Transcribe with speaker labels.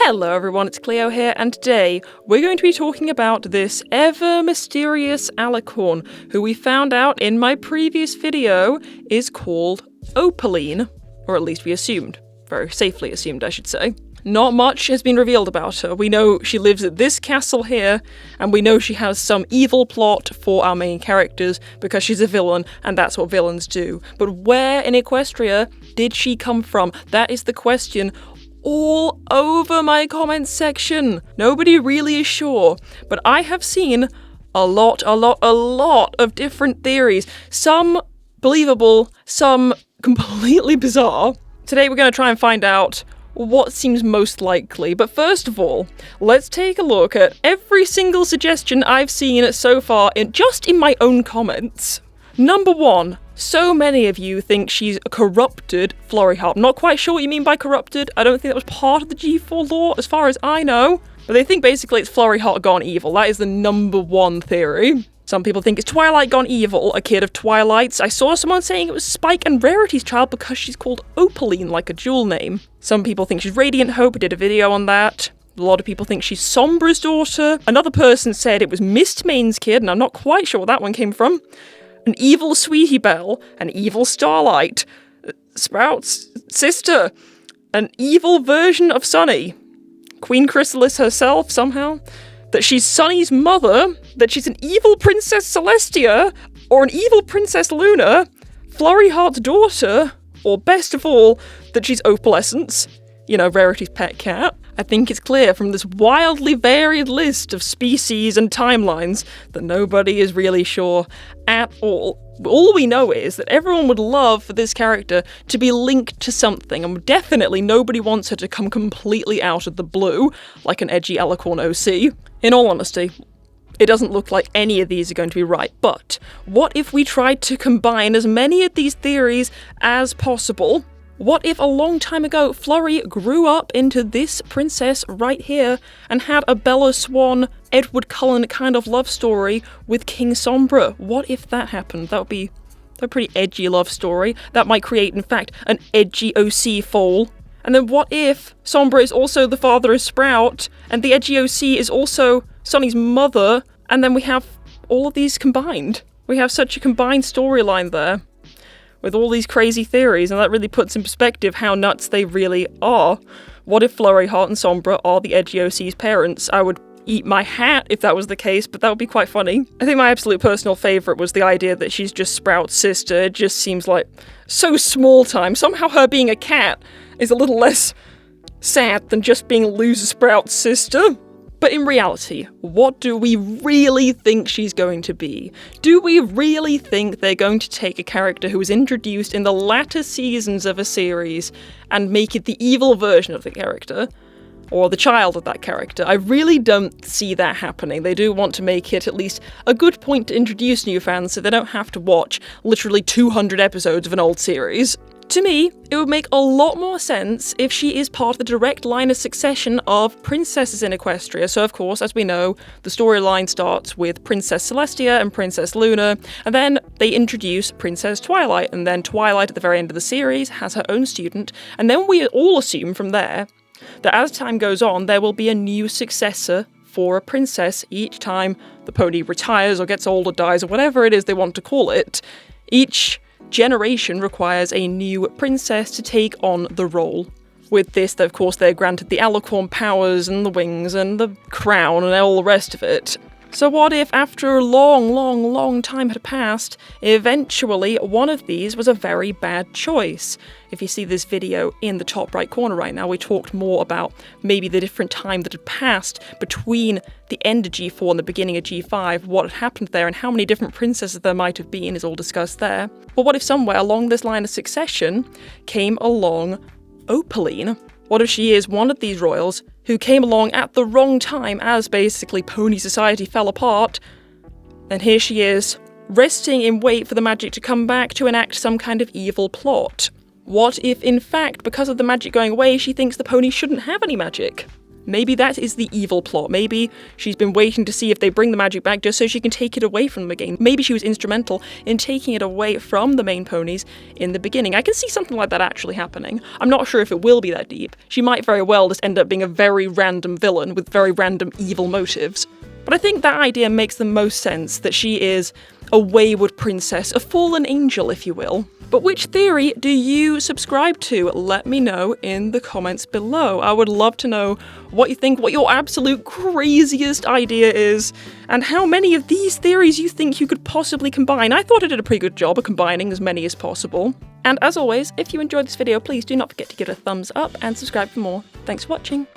Speaker 1: Hello everyone, it's Cleo here, and today we're going to be talking about this ever-mysterious Alicorn, who we found out in my previous video is called Opaline, or at least we assumed. Very safely assumed, I should say. Not much has been revealed about her. We know she lives at this castle here, and we know she has some evil plot for our main characters because she's a villain, and that's what villains do. But where in Equestria did she come from? That is the question all over my comments section. Nobody really is sure, but I have seen a lot of different theories. Some believable, some completely bizarre. Today we're going to try and find out what seems most likely, but first of all, let's take a look at every single suggestion I've seen so far just in my own comments. Number one, so many of you think she's a corrupted Florihart. I'm not quite sure what you mean by corrupted. I don't think that was part of the G4 lore, as far as I know. But they think basically it's Florihart gone evil. That is the number one theory. Some people think it's Twilight gone evil, a kid of Twilight's. I saw someone saying it was Spike and Rarity's child because she's called Opaline, like a jewel name. Some people think she's Radiant Hope. I did a video on that. A lot of people think she's Sombra's daughter. Another person said it was Mistmane's kid, and I'm not quite sure where that one came from. An evil Sweetie Belle, an evil Starlight, Sprout's sister, an evil version of Sunny, Queen Chrysalis herself somehow, that she's Sunny's mother, that she's an evil Princess Celestia, or an evil Princess Luna, Florihart's daughter, or best of all, that she's Opalescence, you know, Rarity's pet cat. I think it's clear from this wildly varied list of species and timelines that nobody is really sure at all. All we know is that everyone would love for this character to be linked to something, and definitely nobody wants her to come completely out of the blue, like an edgy Alicorn OC. In all honesty, it doesn't look like any of these are going to be right, but what if we tried to combine as many of these theories as possible? What if a long time ago Florrie grew up into this princess right here and had a Bella Swan, Edward Cullen kind of love story with King Sombra? What if that happened? That would be a pretty edgy love story. That might create, in fact, an edgy OC foal. And then what if Sombra is also the father of Sprout, and the edgy OC is also Sunny's mother, and then we have all of these combined? We have such a combined storyline there, with all these crazy theories, and that really puts in perspective how nuts they really are. What if Florihart and Sombra are the edgy OC's parents? I would eat my hat if that was the case, but that would be quite funny. I think my absolute personal favourite was the idea that she's just Sprout's sister. It just seems like so small time. Somehow her being a cat is a little less sad than just being Loser Sprout's sister. But in reality, what do we really think she's going to be? Do we really think they're going to take a character who was introduced in the latter seasons of a series and make it the evil version of the character? Or the child of that character? I really don't see that happening. They do want to make it at least a good point to introduce new fans so they don't have to watch literally 200 episodes of an old series. To me, it would make a lot more sense if she is part of the direct line of succession of princesses in Equestria. So of course, as we know, the storyline starts with Princess Celestia and Princess Luna, and then they introduce Princess Twilight, and then Twilight at the very end of the series has her own student, and then we all assume from there that as time goes on, there will be a new successor for a princess each time the pony retires or gets old or dies or whatever it is they want to call it. Each generation requires a new princess to take on the role. With this, of course, they're granted the Alicorn powers and the wings and the crown and all the rest of it. So what if, after a long time had passed, eventually one of these was a very bad choice? If you see this video in the top right corner right now, we talked more about maybe the different time that had passed between the end of G4 and the beginning of G5, what had happened there and how many different princesses there might have been is all discussed there. But what if somewhere along this line of succession came along Opaline? What if she is one of these royals who came along at the wrong time as basically pony society fell apart, and here she is, resting in wait for the magic to come back to enact some kind of evil plot? What if, in fact, because of the magic going away, she thinks the pony shouldn't have any magic? Maybe that is the evil plot. Maybe she's been waiting to see if they bring the magic back just so she can take it away from them again. Maybe she was instrumental in taking it away from the main ponies in the beginning. I can see something like that actually happening. I'm not sure if it will be that deep. She might very well just end up being a very random villain with very random evil motives. But I think that idea makes the most sense, that she is a wayward princess, a fallen angel, if you will. But which theory do you subscribe to? Let me know in the comments below. I would love to know what you think, what your absolute craziest idea is, and how many of these theories you think you could possibly combine. I thought I did a pretty good job of combining as many as possible. And as always, if you enjoyed this video, please do not forget to give it a thumbs up and subscribe for more. Thanks for watching.